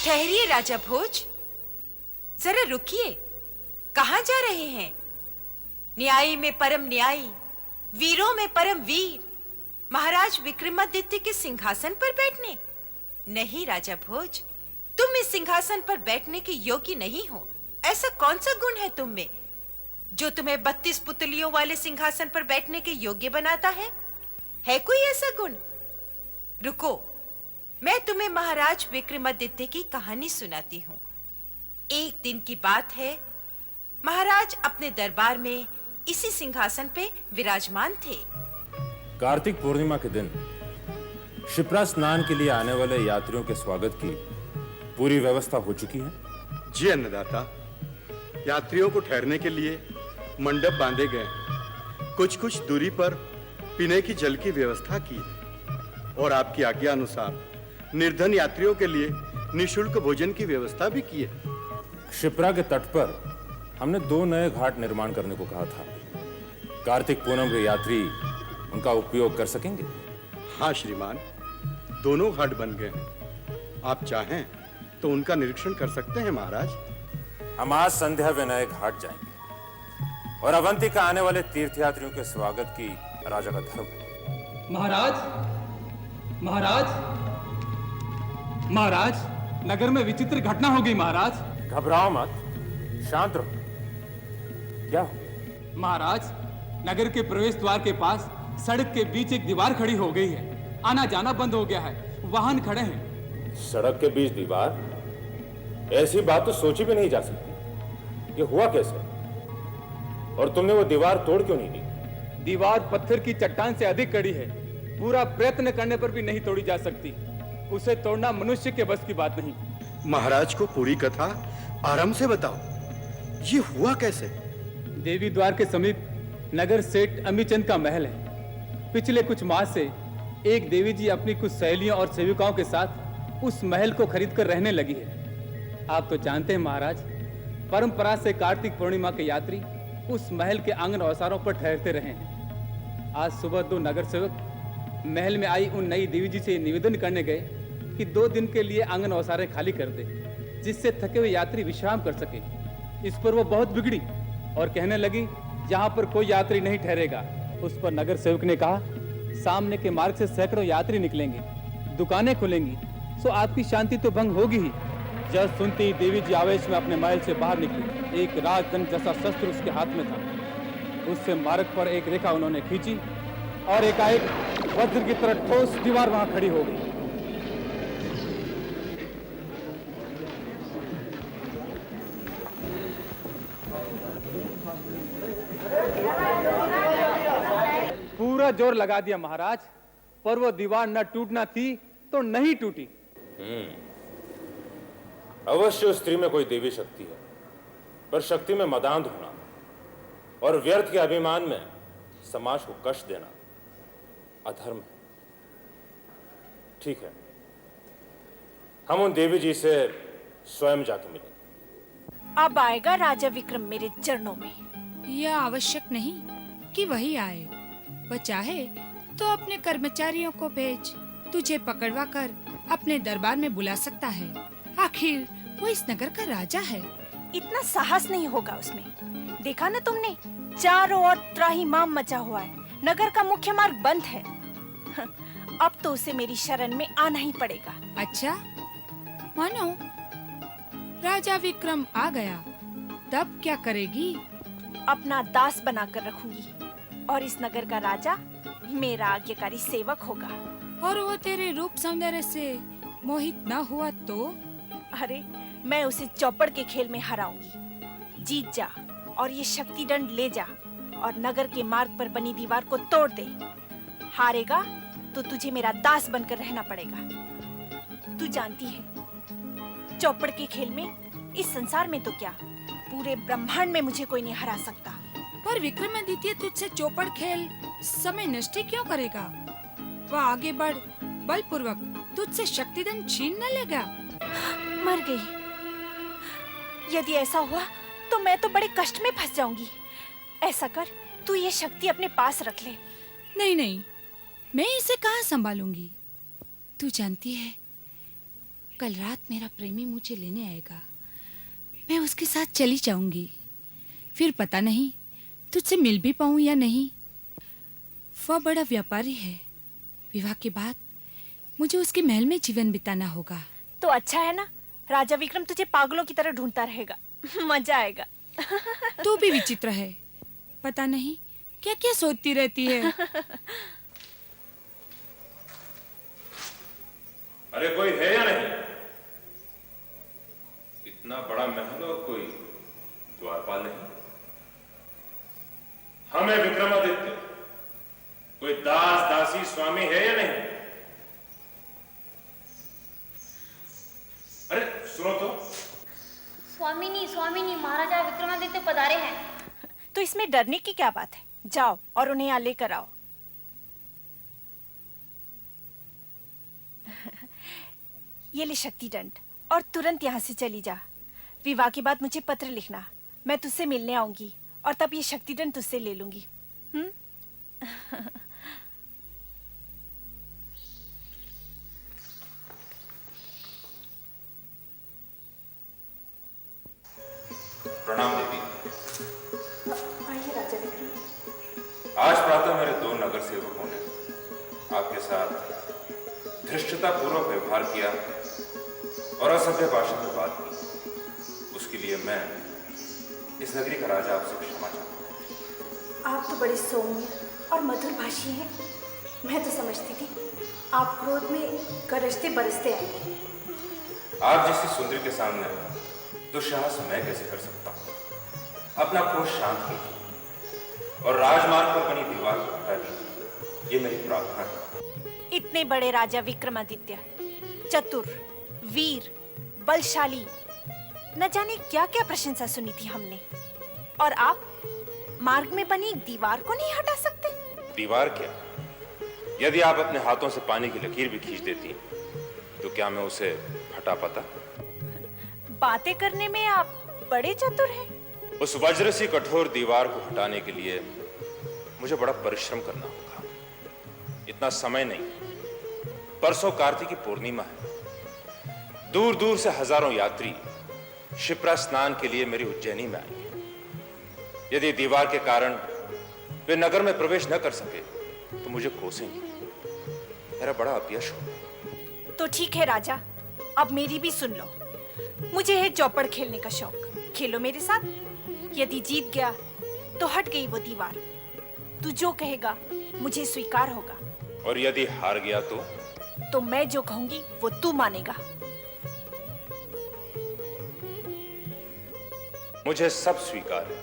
ठहरिए राजा भोज, जरा रुकिए। कहां जा रहे हैं? न्यायी में परम न्यायी, वीरों में परम वीर, महाराज विक्रमादित्य के सिंहासन पर बैठने? नहीं राजा भोज, तुम इस सिंहासन पर बैठने के योग्य नहीं हो। ऐसा कौन सा गुण है तुम में जो तुम्हें 32 पुतलियों वाले सिंहासन पर बैठने के योग्य बनाता है? है कोई ऐसा गुण? रुको, मैं तुम्हें महाराज विक्रमादित्य की कहानी सुनाती हूँ। एक दिन की बात है, महाराज अपने दरबार में इसी सिंहासन पे विराजमान थे। कार्तिक पूर्णिमा के दिन शिप्रा स्नान के लिए आने वाले यात्रियों के स्वागत की पूरी व्यवस्था हो चुकी है? जी अन्नदाता, यात्रियों को ठहरने के लिए मंडप बांधे गए हैं। कुछ दूरी पर पीने की जल की व्यवस्था की है और आपकी आज्ञा अनुसार निर्धन यात्रियों के लिए निःशुल्क भोजन की व्यवस्था भी की है। शिप्रा के तट पर हमने 2 नए घाट निर्माण करने को कहा था। कार्तिक पूनम के यात्री उनका उपयोग कर सकेंगे? हाँ श्रीमान, दोनों घाट बन गए हैं। आप चाहें तो उनका निरीक्षण कर सकते हैं महाराज। हम आज संध्या में नए घाट जाएंगे और अवंती का आने वाले तीर्थयात्रियों के स्वागत की राजा का धर्म है। महाराज, महाराज, महाराज, नगर में विचित्र घटना हो गई महाराज। घबराओ मत, शांत रहो। क्या हो गया? महाराज, नगर के प्रवेश द्वार के पास सड़क के बीच एक दीवार खड़ी हो गई है। आना जाना बंद हो गया है, वाहन खड़े हैं। सड़क के बीच दीवार? ऐसी बात तो सोची भी नहीं जा सकती। ये हुआ कैसे? और तुमने वो दीवार तोड़ क्यों नहीं दी? दीवार पत्थर की चट्टान से अधिक कड़ी है, पूरा प्रयत्न करने पर भी नहीं तोड़ी जा सकती। उसे तोड़ना मनुष्य के बस की बात नहीं। महाराज को पूरी कथा आराम से बताओ, ये हुआ कैसे? देवी द्वार के समीप नगर सेठ अमीचंद का महल है। पिछले कुछ माह से एक देवी जी अपनी कुछ सहेलियों और सेविकाओं के साथ उस महल को खरीदकर रहने लगी है। आप तो जानते हैं महाराज, परंपरा से कार्तिक पूर्णिमा के यात्री उस महल के आंगन औसारों पर ठहरते रहे हैं। आज सुबह 2 नगर सेवक महल में आई उन नई देवी जी से निवेदन करने गए कि 2 दिन के लिए आंगन औसारे खाली कर दे, जिससे थके हुए यात्री विश्राम कर सके। इस पर वो बहुत बिगड़ी और कहने लगी, जहां पर कोई यात्री नहीं ठहरेगा। उस पर नगर सेवक ने कहा, सामने के मार्ग से सैकड़ों यात्री निकलेंगे, दुकानें खुलेंगी, सो आपकी शांति तो भंग होगी ही। जब सुनती ही देवी जी आवेश में अपने महल से बाहर निकली। एक राजदंड जैसा शस्त्र उसके हाथ में था। उससे मार्ग पर एक रेखा उन्होंने खींची और एकाएक वज्र की तरह ठोस दीवार वहां खड़ी हो गई। पूरा जोर लगा दिया महाराज, पर वो दीवार न टूटना थी तो नहीं टूटी। अवश्य उस स्त्री में कोई देवी शक्ति है, पर शक्ति में मदांध होना और व्यर्थ के अभिमान में समाज को कष्ट देना अधर्म है। ठीक है, हम उन देवी जी से स्वयं जाके मिलेंगे। अब आएगा राजा विक्रम मेरे चरणों में। यह आवश्यक नहीं कि वही आए। वह चाहे तो अपने कर्मचारियों को भेज तुझे पकड़वा कर अपने दरबार में बुला सकता है। आखिर वो इस नगर का राजा है। इतना साहस नहीं होगा उसमें। देखा ना तुमने, चारों ओर त्राहिमाम मचा हुआ है, नगर का मुख्य मार्ग बंद है। अब तो उसे मेरी शरण में आना ही पड़ेगा। अच्छा, मानो राजा विक्रम आ गया, तब क्या करेगी? अपना दास बनाकर रखूंगी और इस नगर का राजा मेरा आज्ञाकारी सेवक होगा। और वो तेरे रूप सौंदर्य से मोहित न हुआ तो? अरे, मैं उसे चौपड़ के खेल में हराऊंगी। जीत जा और ये शक्ति दंड ले जा और नगर के मार्ग पर बनी दीवार को तोड़ दे। हारेगा तो तुझे मेरा दास बनकर रहना पड़ेगा। तू जानती है, चौपड़ के खेल में इस संसार में तो क्या, पूरे ब्रह्मांड में मुझे कोई नहीं हरा सकता। पर विक्रमादित्य तुझसे चौपड़ खेल समय नष्ट क्यों करेगा? वह आगे बढ़ बलपूर्वक तुझसे शक्तिदंड छीन न लेगा। मर गई। यदि ऐसा हुआ तो मैं तो बड़े कष्ट में फंस जाऊंगी। ऐसा कर, तू ये शक्ति अपने पास रख ले। नहीं नहीं, मैं इसे कहाँ संभालूंगी? तू जानती है, कल रात मेरा प्रेमी मुझे लेने आएगा। मैं उसके साथ चली जाऊंगी। फिर पता नहीं तुझसे मिल भी पाऊं या नहीं। वह बड़ा व्यापारी है। विवाह के बाद मुझे उसके महल में जीवन बिताना होगा। तो अच्छा है ना, राजा विक्रम तुझे पागलों की तरह ढूंढता रहेगा। मजा आएगा। तू भी विचित्र है, पता नहीं क्या क्या सोचती रहती है। अरे कोई है या नहीं? इतना बड़ा महल और कोई द्वारपाल नहीं। हमें विक्रमादित्य कोई दास दासी स्वामी है या नहीं? अरे सुनो तो। स्वामिनी महाराजा विक्रमादित्य पधारे हैं। तो इसमें डरने की क्या बात है? जाओ और उन्हें यहाँ लेकर आओ। ये ले शक्ति दंड और तुरंत यहाँ से चली जा। विवाह के बाद मुझे पत्र लिखना, मैं तुझसे मिलने आऊंगी और तब ये शक्ति दंड तुझसे ले लूंगी। प्रणाम देवी। आइए राजा विक्रम। आज प्रातः मेरे 2 नगर सेवकों ने आपके साथ धृष्टता पूर्वक व्यवहार किया और असभ्य भाषा में बात की। उसके लिए मैं इस नगरी का राजा आपसे क्षमा चाहता हूँ। आप तो बड़े सौम्य और मधुर भाषी हैं। मैं तो समझती थी आप क्रोध में गरजते बरसते आएंगे। आप जैसी सुंदरी के सामने दुस्साहस मैं कैसे कर सकता हूँ? अपना क्रोध शांत कीजिए और राजमार्ग पर बनी दीवार को हटा दीजिए, ये मेरी प्रार्थना है। इतने बड़े राजा विक्रमादित्य, चतुर, वीर, बलशाली, न जाने क्या क्या प्रशंसा सुनी थी हमने, और आप मार्ग में बनी एक दीवार को नहीं हटा सकते? दीवार क्या, यदि आप अपने हाथों से पानी की लकीर भी खींच देती तो क्या मैं उसे हटा पाता? बातें करने में आप बड़े चतुर हैं। उस वज्र सी कठोर दीवार को हटाने के लिए मुझे बड़ा परिश्रम करना होगा। इतना समय नहीं। परसों कार्तिक की पूर्णिमा है। दूर दूर से हजारों यात्री शिप्रा स्नान के लिए मेरी उज्जैनी में आएंगे। यदि दीवार के कारण वे नगर में प्रवेश न कर सके तो मुझे कोसेंगे। मेरा बड़ा अपयश होगा। तो ठीक है राजा, अब मेरी भी सुन लो। मुझे है चौपड़ खेलने का शौक। खेलो मेरे साथ। यदि जीत गया तो हट गई वो दीवार। तू जो कहेगा मुझे स्वीकार होगा। और यदि हार गया तो मैं जो कहूंगी वो तू मानेगा। मुझे सब स्वीकार है।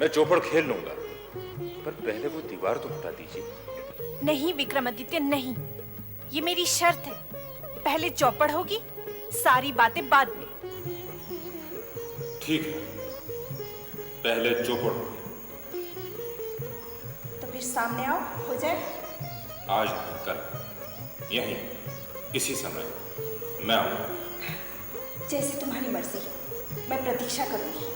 मैं चौपड़ खेल लूंगा, पर पहले वो दीवार तो हटा दीजिए। नहीं विक्रमादित्य, नहीं। ये मेरी शर्त है। पहले चौपड़ होगी, सारी बातें बाद में। ठीक है, पहले चौपड़ होगी। तो फिर सामने आओ, हो जाए। आज नहीं, कल यहीं इसी समय मैं आऊंगा। जैसे तुम्हारी मर्जी, मैं प्रतीक्षा करूंगी।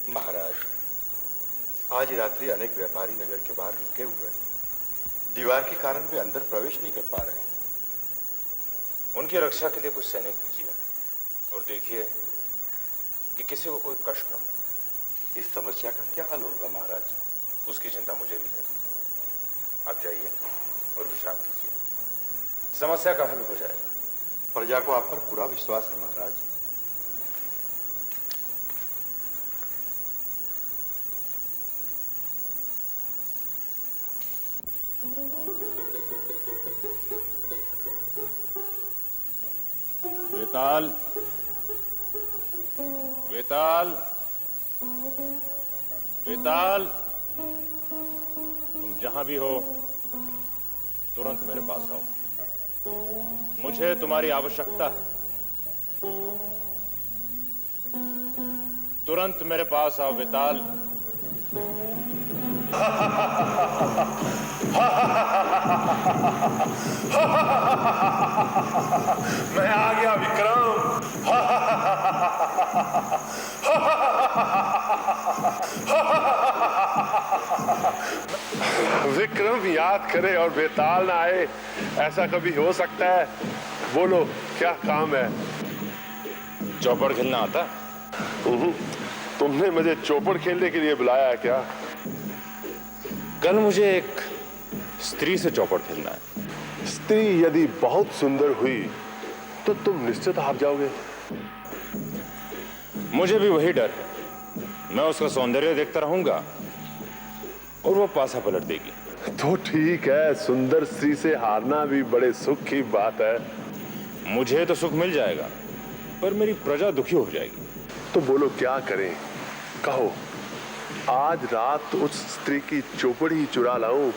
महाराज, आज रात्रि अनेक व्यापारी नगर के बाहर रुके हुए हैं। दीवार के कारण वे अंदर प्रवेश नहीं कर पा रहे हैं। उनकी रक्षा के लिए कुछ सैनिक भेजिए और देखिए कि किसी को कोई कष्ट न हो। इस समस्या का क्या हल होगा महाराज? उसकी चिंता मुझे भी है। आप जाइए और विश्राम कीजिए, समस्या का हल हो जाएगा। प्रजा को आप पर पूरा विश्वास है महाराज। वेताल, वेताल, वेताल, तुम जहां भी हो तुरंत मेरे पास आओ। मुझे तुम्हारी आवश्यकता है। तुरंत मेरे पास आओ वेताल। मैं आ गया विक्रम। विक्रम याद करे और बेताल ना आए, ऐसा कभी हो सकता है? बोलो क्या काम है? चौपड़ खेलना आता? तुमने मुझे चौपड़ खेलने के लिए बुलाया है क्या? कल मुझे एक स्त्री से चौपड़ खेलना है। स्त्री यदि बहुत सुंदर हुई तो तुम निश्चित हार जाओगे। मुझे भी वही डर है। मैं उसका सौंदर्य देखता रहूंगा और वो पासा पलट देगी। तो ठीक है, सुंदर स्त्री से हारना भी बड़े सुख की बात है। मुझे तो सुख मिल जाएगा, पर मेरी प्रजा दुखी हो जाएगी। तो बोलो क्या करें? कहो, आज रात उस स्त्री की चौपड़ ही चुरा लाऊं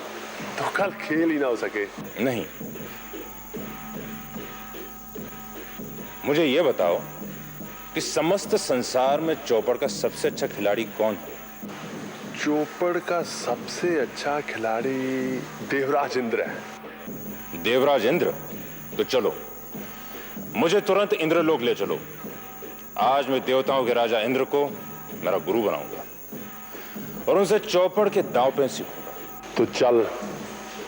तो कल खेल ही ना हो सके। नहीं, मुझे ये बताओ कि समस्त संसार में चौपड़ का सबसे अच्छा खिलाड़ी कौन है? चौपड़ का सबसे अच्छा खिलाड़ी देवराज इंद्र है। देवराज इंद्र? तो चलो, मुझे तुरंत इंद्रलोक ले चलो। आज मैं देवताओं के राजा इंद्र को मेरा गुरु बनाऊंगा और उनसे चौपड़ के दांव पे सीखूंगा। तो चल,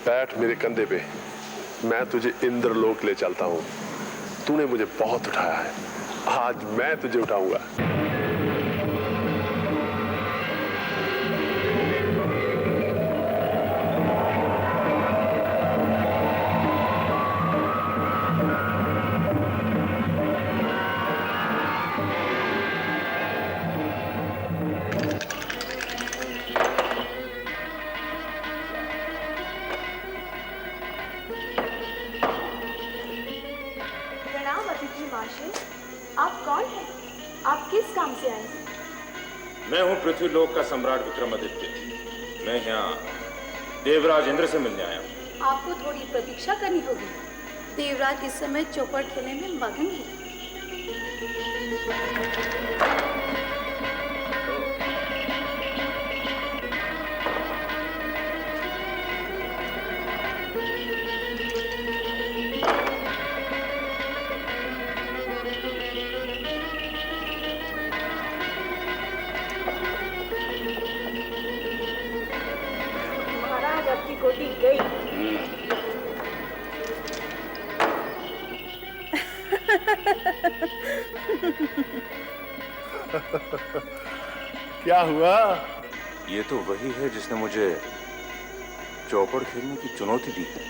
बैठ मेरे कंधे पे, मैं तुझे इंद्रलोक ले चलता हूं। तूने मुझे बहुत उठाया है, आज मैं तुझे उठाऊंगा। प्रणाम अतिथि महाशय, आप कौन हैं? आप किस काम से आए हैं? मैं हूं पृथ्वीलोक का सम्राट विक्रमादित्य। मैं यहाँ देवराज इंद्र से मिलने आया हूँ। आपको थोड़ी प्रतीक्षा करनी होगी। देवराज इस समय चौपड़ खेलने में मगन है। महाराज, आपकी गोटी गई। क्या हुआ? ये तो वही है जिसने मुझे चौपड़ खेलने की चुनौती दी है।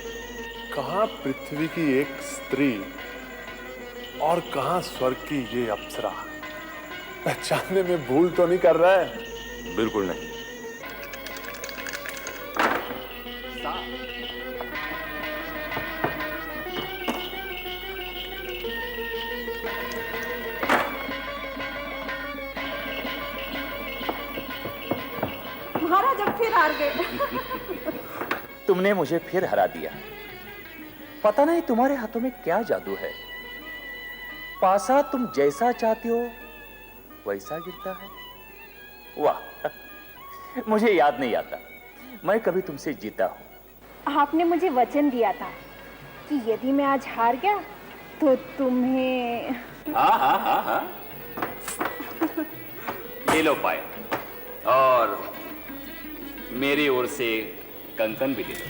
कहां पृथ्वी की एक स्त्री और कहां स्वर्ग की ये अप्सरा? पहचानने में भूल तो नहीं कर रहा है? बिल्कुल नहीं। महाराज अब फिर हार गए। तुमने मुझे फिर हरा दिया। पता नहीं तुम्हारे हाथों में क्या जादू है। पासा तुम जैसा चाहते हो वैसा गिरता है। वाह, मुझे याद नहीं आता मैं कभी तुमसे जीता हूं। आपने मुझे वचन दिया था कि यदि मैं आज हार गया तो तुम्हें। हाँ हाँ हाँ हाँ, ले लो पायल और मेरी ओर से कंकन भी ले लो।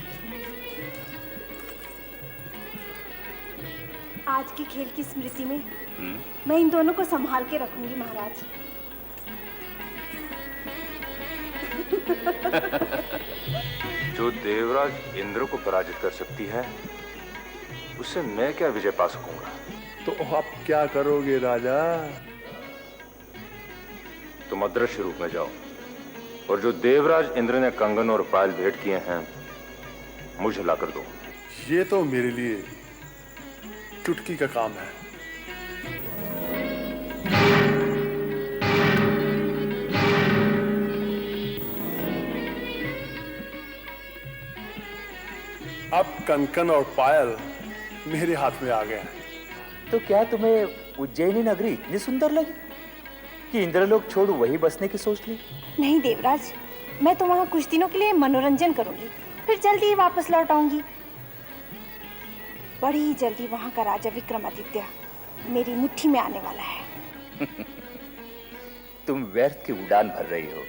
आज के खेल की स्मृति में मैं इन दोनों को संभाल के रखूंगी महाराज। जो देवराज इंद्र को पराजित कर सकती है, उससे मैं क्या विजय पा सकूंगा? तो आप क्या करोगे राजा? तुम अदृश्य रूप में जाओ और जो देवराज इंद्र ने कंगन और पायल भेंट किए हैं मुझे लाकर दो। ये तो मेरे लिए चुटकी का काम है। अब कंकन और पायल मेरे हाथ में आ गए हैं। तो क्या तुम्हें उज्जैनी नगरी इतनी सुंदर लगी कि इंद्रलोक छोड़ वही बसने की सोच ली? नहीं देवराज, मैं तो वहाँ कुछ दिनों के लिए मनोरंजन करूंगी, फिर जल्दी ही वापस लौट आऊंगी। बड़ी ही जल्दी वहां का राजा विक्रमादित्य मेरी मुट्ठी में आने वाला है। तुम व्यर्थ की उड़ान भर रही हो।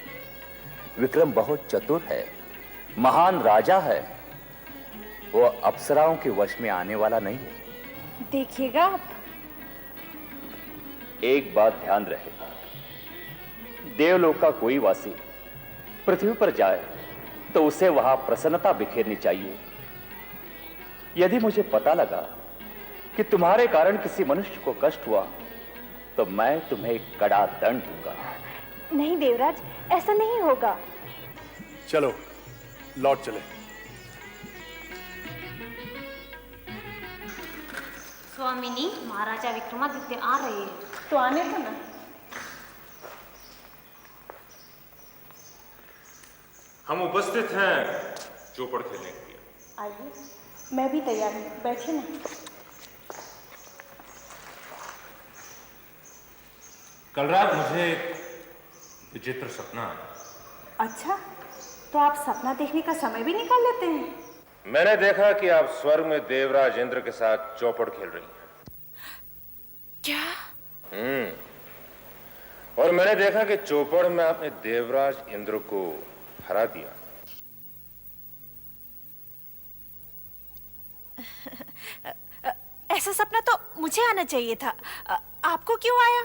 विक्रम बहुत चतुर है, महान राजा है। वो अप्सराओं के वश में आने वाला नहीं है। देखिएगा आप। एक बात ध्यान रहे, देवलोक का कोई वासी पृथ्वी पर जाए तो उसे वहां प्रसन्नता बिखेरनी चाहिए। यदि मुझे पता लगा कि तुम्हारे कारण किसी मनुष्य को कष्ट हुआ तो मैं तुम्हें कड़ा दंड दूंगा। नहीं देवराज, ऐसा नहीं होगा। चलो लौट चले। स्वामिनी, महाराजा विक्रमादित्य आ रहे हैं। तो आने को ना। हम उपस्थित हैं चौपड़ खेलने के लिए। आइए, मैं भी तैयार हूँ, बैठिए ना। कल रात मुझे एक विचित्र सपना आया। अच्छा, तो आप सपना देखने का समय भी निकाल लेते हैं? मैंने देखा कि आप स्वर्ग में देवराज इंद्र के साथ चौपड़ खेल रही हैं। क्या? और मैंने देखा कि चौपड़ में आपने देवराज इंद्र को हरा दिया। ऐसा सपना तो मुझे आना चाहिए था। आपको क्यों आया?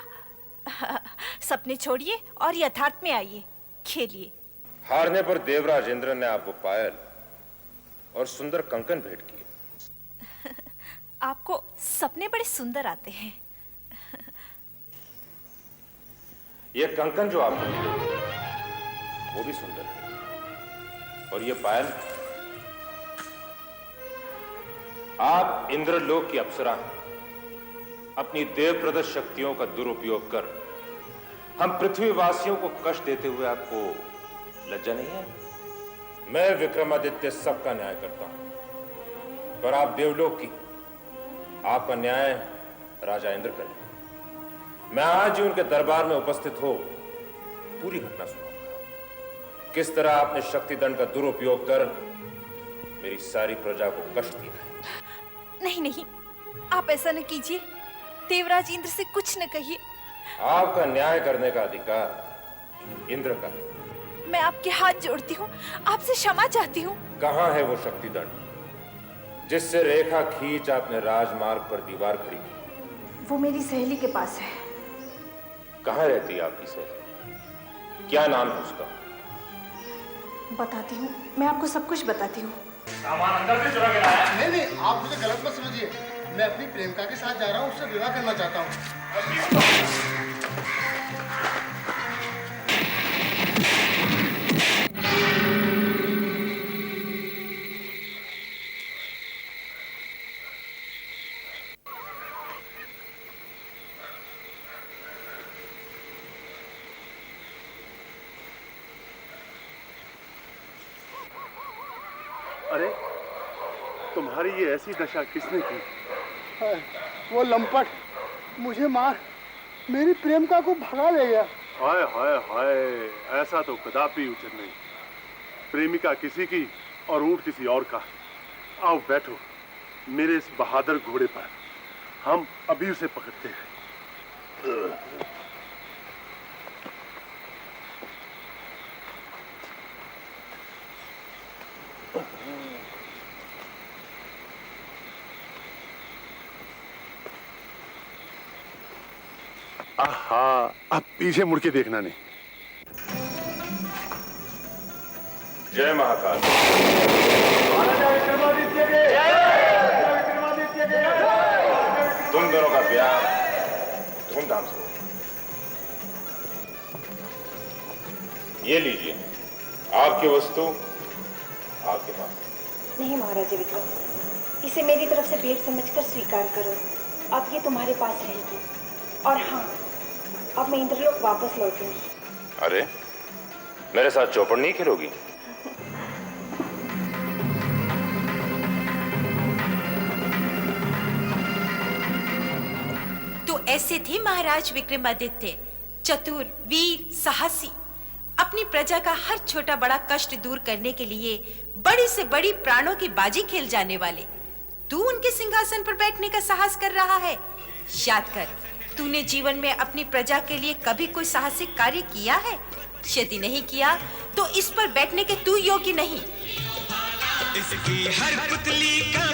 सपने छोड़िए और यथार्थ में आइए, खेलिए। हारने पर देवराज इंद्र ने आपको पायल और सुंदर कंकन भेंट किए। आपको सपने बड़े सुंदर आते हैं। ये कंकन जो आपने लिया वो भी सुंदर है, और ये पायल, आप इंद्रलोक की अप्सरा हैं। अपनी देवप्रद शक्तियों का दुरुपयोग कर हम पृथ्वीवासियों को कष्ट देते हुए आपको लज्जा नहीं है? मैं विक्रमादित्य सबका न्याय करता हूं, पर आप देवलोक की, आपका न्याय राजा इंद्र करें। मैं आज ही उनके दरबार में उपस्थित हो पूरी घटना सुनाऊंगा। किस तरह आपने शक्ति दंड का दुरुपयोग कर मेरी सारी प्रजा को कष्ट दिया है। नहीं नहीं, आप ऐसा न कीजिए। देवराज इंद्र से कुछ न कहिए। आपका न्याय करने का अधिकार इंद्र का है। मैं आपके हाथ जोड़ती हूँ, आपसे क्षमा चाहती हूँ। कहां है वो शक्ति दंड जिससे रेखा खींच आपने राजमार्ग पर दीवार खड़ी की? वो मेरी सहेली के पास है। कहां रहती है आपकी सहेली? क्या नाम है उसका? बताती हूँ, मैं आपको सब कुछ बताती हूँ। सामान अंदर से चुरा के लाया। नहीं, आप मुझे गलत मत समझिए। मैं अपनी प्रेमिका के साथ जा रहा हूँ, उससे विवाह करना चाहता हूँ। अरे तुम्हारी ये ऐसी दशा किसने की? वो लंपट मुझे मार मेरी प्रेमिका को भगा ले गया। हाय हाय हाय, ऐसा तो कदापि उचित नहीं। प्रेमिका किसी की और ऊंट किसी और का। आओ बैठो मेरे इस बहादुर घोड़े पर, हम अभी उसे पकड़ते हैं। आहा, अब पीछे मुड़ के देखना नहीं। जय महाकाल। तुम दोनों का ब्याह धूमधाम से हो। ये लीजिए आपकी वस्तु आपके पास। नहीं महाराजा विक्रम, इसे मेरी तरफ से भेंट समझकर स्वीकार करो। अब ये तुम्हारे पास रहेगी। और हाँ, अब मैं इंद्रलोक वापस लौटूंगी। अरे, मेरे साथ चौपड़ नहीं खेलोगी? तो ऐसे थे महाराज विक्रमादित्य, चतुर, वीर, साहसी। अपनी प्रजा का हर छोटा बड़ा कष्ट दूर करने के लिए बड़ी से बड़ी प्राणों की बाजी खेल जाने वाले तू उनके सिंहासन पर बैठने का साहस कर रहा है? याद कर, तूने जीवन में अपनी प्रजा के लिए कभी कोई साहसिक कार्य किया है? यदि नहीं किया तो इस पर बैठने के तू योग्य नहीं। इसकी हर पुतली का